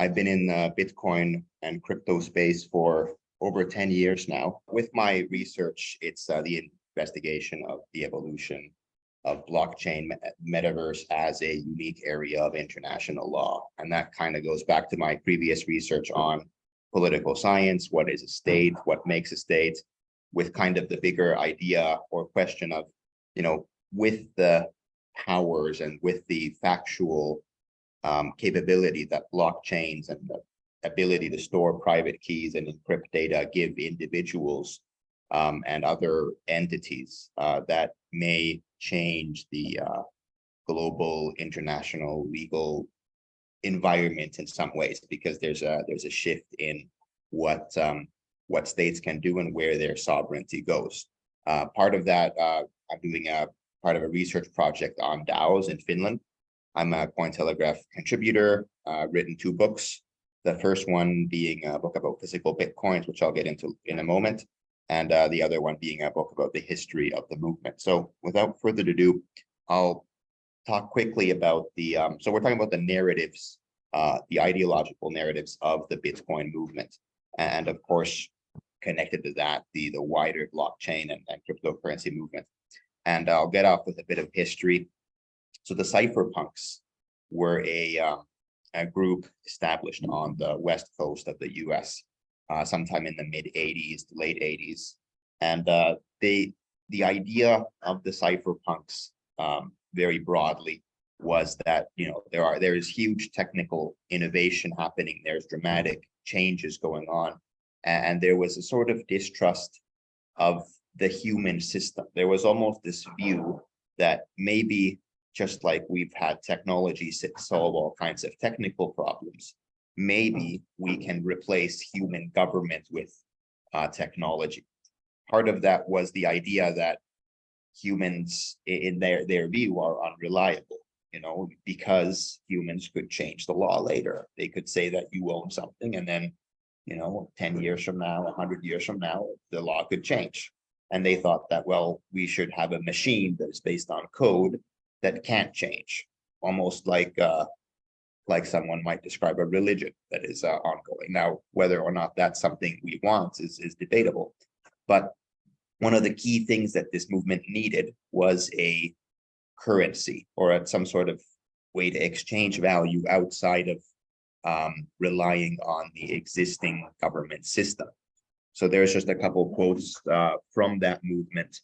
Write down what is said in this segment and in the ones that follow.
I've been in the Bitcoin and crypto space for over 10 years now. With my research, it's the investigation of the evolution of blockchain metaverse as a unique area of international law. And that kind of goes back to my previous research on political science, what is a state, what makes a state, with kind of the bigger idea or question of, with the powers and with the factual capability that blockchains and the ability to store private keys and encrypt data give individuals and other entities that may change the global international legal environment in some ways, because there's a shift in what states can do and where their sovereignty goes. Part of that, I'm doing part of a research project on DAOs in Finland. I'm a Cointelegraph contributor, written 2 books. The first one being a book about physical Bitcoins, which I'll get into in a moment, and the other one being a book about the history of the movement. So without further ado, I'll talk quickly about the, so we're talking about the narratives, the ideological narratives of the Bitcoin movement. And of course, connected to that, the wider blockchain and cryptocurrency movement. And I'll get off with a bit of history. So the cypherpunks were a group established on the west coast of the US sometime in the mid-'80s to late '80s. And the idea of the cypherpunks very broadly was that, there is huge technical innovation happening. There's dramatic changes going on. And there was a sort of distrust of the human system. There was almost this view that maybe just like we've had technology solve all kinds of technical problems, maybe we can replace human government with technology. Part of that was the idea that humans, in their view, are unreliable, because humans could change the law later. They could say that you own something, and then, 10 years from now, 100 years from now, the law could change. And they thought that, well, we should have a machine that is based on code that can't change, almost like someone might describe a religion that is ongoing. Now, whether or not that's something we want is debatable. But one of the key things that this movement needed was a currency, or some sort of way to exchange value outside of relying on the existing government system. So there's just a couple of quotes from that movement,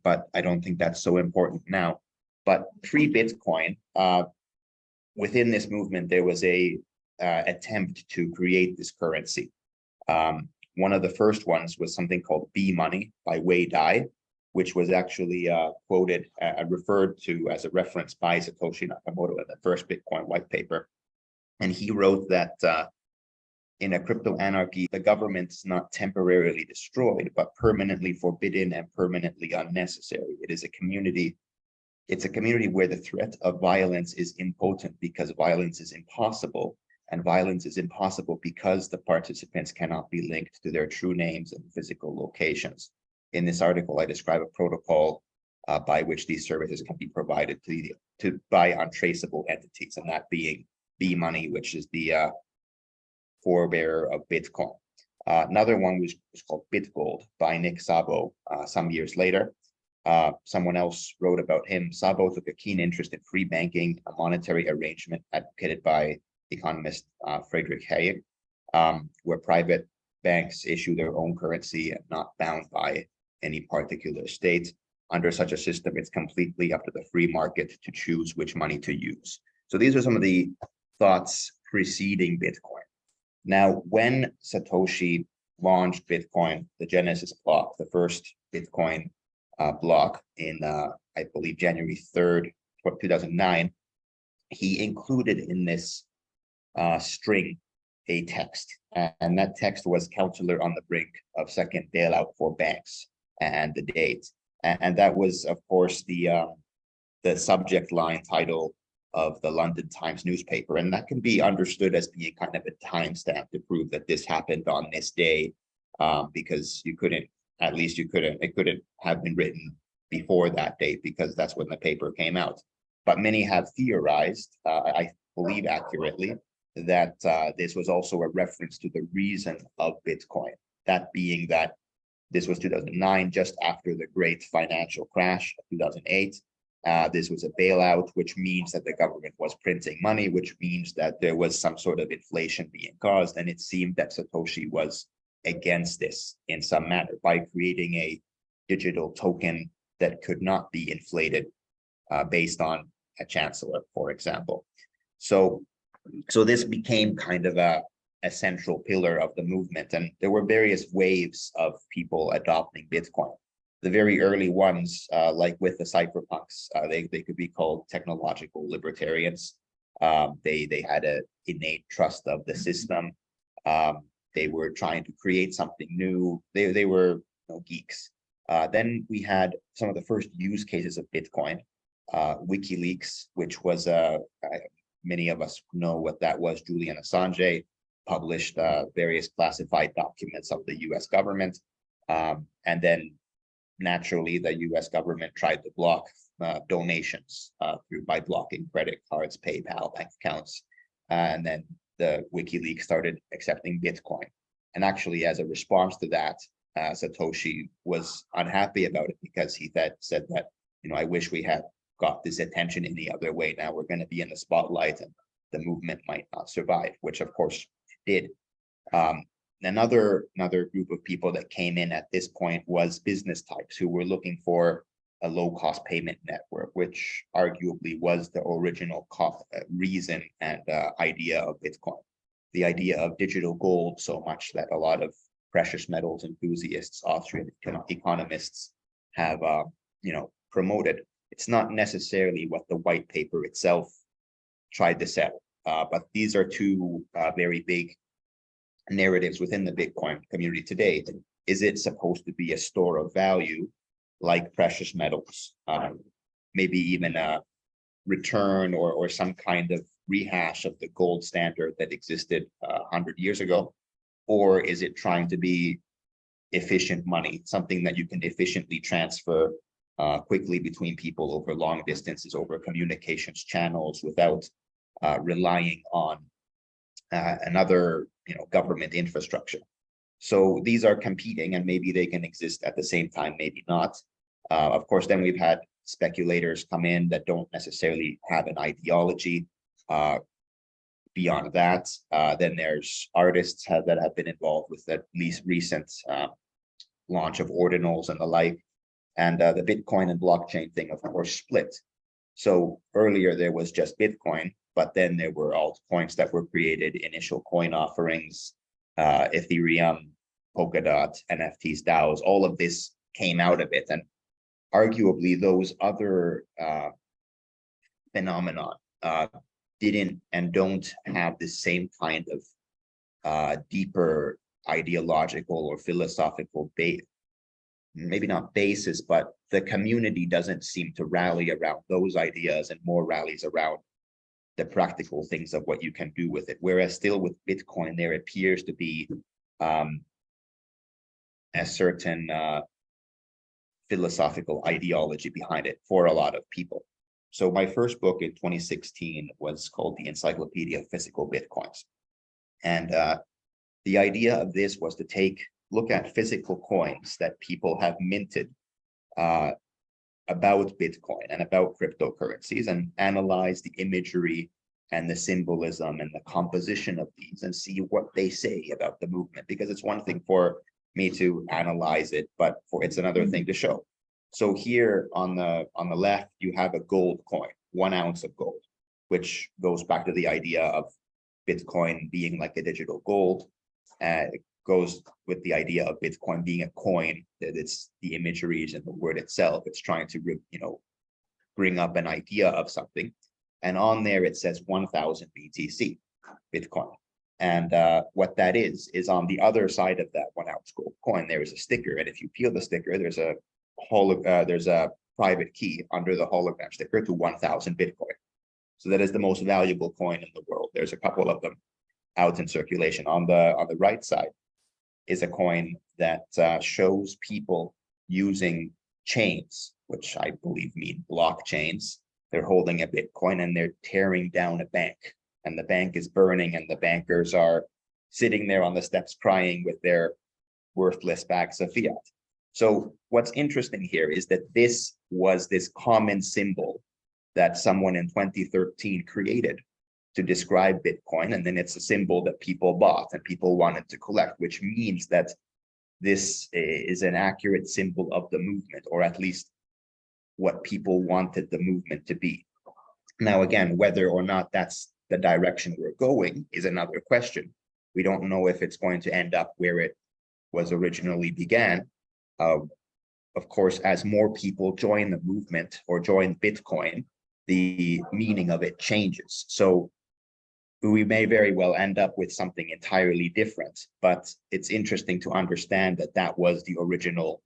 but I don't think that's so important now. But pre-Bitcoin, within this movement, there was a attempt to create this currency. One of the first ones was something called B-Money by Wei Dai, which was actually quoted, referred to as a reference by Satoshi Nakamoto in the first Bitcoin white paper. And he wrote that in a crypto anarchy, the government's not temporarily destroyed, but permanently forbidden and permanently unnecessary. It is a community. It's a community where the threat of violence is impotent because violence is impossible, and violence is impossible because the participants cannot be linked to their true names and physical locations. In this article, I describe a protocol by which these services can be provided by untraceable entities, and that being B-Money, which is the forebearer of Bitcoin. Another one was called BitGold by Nick Szabo some years later. Someone else wrote about him. Szabo took a keen interest in free banking, a monetary arrangement advocated by economist Friedrich Hayek, where private banks issue their own currency and not bound by any particular state. Under such a system, it's completely up to the free market to choose which money to use. So these are some of the thoughts preceding Bitcoin. Now, when Satoshi launched Bitcoin, the Genesis block, the first Bitcoin block in, I believe, January 3rd, 2009, he included in this string a text. And that text was "Counselor on the brink of second bailout for banks," and the date. And that was, of course, the subject line title of the London Times newspaper. And that can be understood as being kind of a timestamp to prove that this happened on this day, because it couldn't have been written before that date, because that's when the paper came out. But many have theorized, I believe accurately, that this was also a reference to the reason of Bitcoin. That being that this was 2009, just after the great financial crash of 2008. This was a bailout, which means that the government was printing money, which means that there was some sort of inflation being caused. And it seemed that Satoshi was against this in some manner by creating a digital token that could not be inflated based on a chancellor, for example. So this became kind of a central pillar of the movement. And there were various waves of people adopting Bitcoin. The very early ones, like with the cypherpunks, they could be called technological libertarians. They had an innate trust of the system. They were trying to create something new. They were geeks. Then we had some of the first use cases of Bitcoin. WikiLeaks, which was many of us know what that was. Julian Assange published various classified documents of the US government. And then naturally, the US government tried to block donations by blocking credit cards, PayPal, bank accounts. And then the WikiLeaks started accepting Bitcoin. And actually, as a response to that, Satoshi was unhappy about it because he said that, I wish we had got this attention any other way. Now we're going to be in the spotlight and the movement might not survive, which of course it did. Another group of people that came in at this point was business types who were looking for a low-cost payment network, which arguably was the original reason and idea of Bitcoin. The idea of digital gold, so much that a lot of precious metals enthusiasts, Austrian economists have promoted. It's not necessarily what the white paper itself tried to sell, but these are two very big narratives within the Bitcoin community today. Is it supposed to be a store of value like precious metals, maybe even a return or some kind of rehash of the gold standard that existed 100 years ago? Or is it trying to be efficient money, something that you can efficiently transfer quickly between people over long distances, over communications channels without relying on another government infrastructure? So these are competing, and maybe they can exist at the same time, maybe not. Of course, then we've had speculators come in that don't necessarily have an ideology. Beyond that, then there's artists that have been involved with the least recent launch of ordinals and the like. And the Bitcoin and blockchain thing, of course, split. So earlier there was just Bitcoin, but then there were altcoins that were created, initial coin offerings, Ethereum, Polkadot, NFTs, DAOs, all of this came out of it. And arguably those other phenomenon didn't and don't have the same kind of deeper ideological or philosophical base. Maybe not basis, but the community doesn't seem to rally around those ideas and more rallies around the practical things of what you can do with it. Whereas still with Bitcoin, there appears to be a certain philosophical ideology behind it for a lot of people. So my first book in 2016 was called The Encyclopedia of Physical Bitcoins. And the idea of this was to look at physical coins that people have minted about Bitcoin and about cryptocurrencies and analyze the imagery and the symbolism and the composition of these and see what they say about the movement. Because it's one thing for me to analyze it, but it's another thing to show. So here on the left, you have a gold coin, 1 ounce of gold, which goes back to the idea of Bitcoin being like a digital gold. It goes with the idea of Bitcoin being a coin, that it's the imageries and the word itself. It's trying to, bring up an idea of something. And on there, it says 1000 BTC, Bitcoin. And what that is on the other side of that 1 ounce gold coin, there is a sticker. And if you peel the sticker, there's a private key under the hologram sticker to 1000 Bitcoin. So that is the most valuable coin in the world. There's a couple of them out in circulation. On the right side is a coin that shows people using chains, which I believe mean blockchains. They're holding a Bitcoin and they're tearing down a bank and the bank is burning and the bankers are sitting there on the steps crying with their worthless bags of fiat. So what's interesting here is that this was this common symbol that someone in 2013 created to describe Bitcoin. And then it's a symbol that people bought and people wanted to collect, which means that this is an accurate symbol of the movement, or at least what people wanted the movement to be. Now, again, whether or not that's the direction we're going is another question. We don't know if it's going to end up where it was originally began. Of course, as more people join the movement or join Bitcoin, the meaning of it changes. So we may very well end up with something entirely different, but it's interesting to understand that that was the original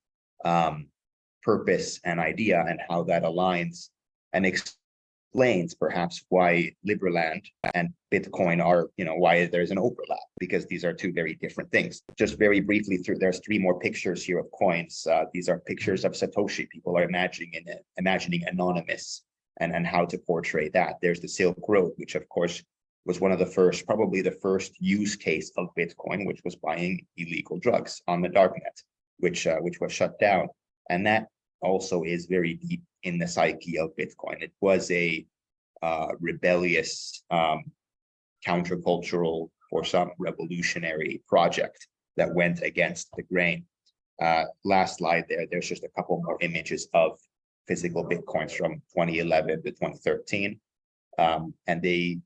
purpose and idea, and how that aligns and explains perhaps why Liberland and Bitcoin are, why there's an overlap, because these are two very different things. Just very briefly, there's 3 more pictures here of coins. These are pictures of Satoshi. People are imagining anonymous and how to portray that. There's the Silk Road, which of course was one of the first, probably the first use case of Bitcoin, which was buying illegal drugs on the darknet, which was shut down. And that also is very deep in the psyche of Bitcoin. It was a rebellious, countercultural, or some revolutionary project that went against the grain. Last slide there's just a couple more images of physical Bitcoins from 2011 to 2013. And they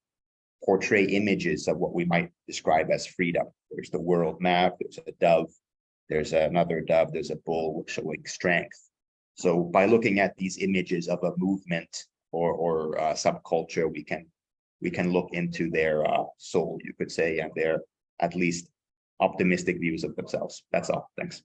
portray images of what we might describe as freedom. There's the world map, there's a dove, there's another dove, there's a bull showing strength. So by looking at these images of a movement or subculture, we can look into their soul, you could say, and their at least optimistic views of themselves. That's all. Thanks.